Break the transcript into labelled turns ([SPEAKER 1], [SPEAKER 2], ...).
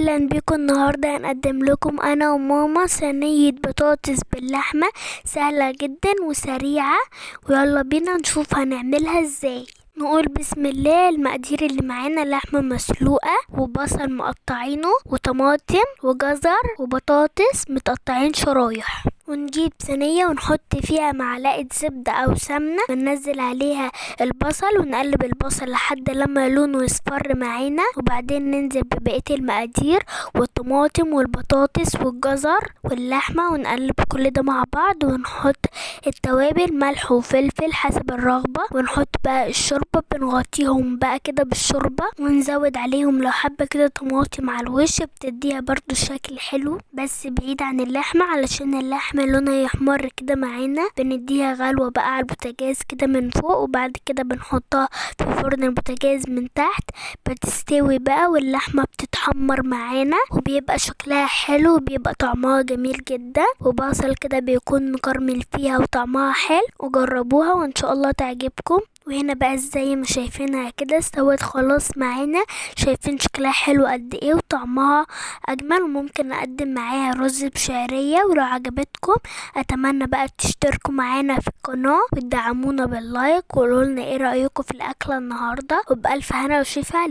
[SPEAKER 1] اهلا بكم. النهارده هنقدم لكم انا وماما صينيه بطاطس باللحمه سهله جدا وسريعه، ويلا بينا نشوف هنعملها ازاي. نقول بسم الله. المقادير اللي معانا: لحمه مسلوقه وبصل مقطعينه وطماطم وجزر وبطاطس متقطعين شرايح. ونجيب صينية ونحط فيها معلقة زبدة أو سمنة وننزل عليها البصل ونقلب البصل لحد لما لونه يصفر معانا، وبعدين ننزل ببقية المقادير والطماطم والبطاطس والجزر واللحمة ونقلب كل ده مع بعض، ونحط التوابل ملح وفلفل حسب الرغبة، ونحط بقى الشوربة بنغطيهم بقى كده بالشوربة، ونزود عليهم لو حابة كده طماطم على الوش بتديها برضو شكل حلو بس بعيد عن اللحمة علشان اللحمة لونها يحمر كده معانا. بنديها غلوة بقى على البوتاجاز كده من فوق، وبعد كده بنحطها في فرن البوتاجاز من تحت بتستوي بقى واللحمة بتتحمر معانا وبيبقى شكلها حلو وبيبقى طعمها جميل جدا، وبصل كده بيكون مكرمل فيها وطعمها حلو. وجربوها وان شاء الله تعجبكم. وهنا بقى زي ما شايفينها كده استوت خلاص معانا، شايفين شكلها حلو قد ايه وطعمها اجمل. وممكن نقدم معاها رز بشعرية. ولو عجبتكم اتمنى بقى تشتركوا معانا في القناة وتدعمونا باللايك وقولولنا ايه رأيكم في الاكلة النهاردة، وبألف هنا وشفا عليكم.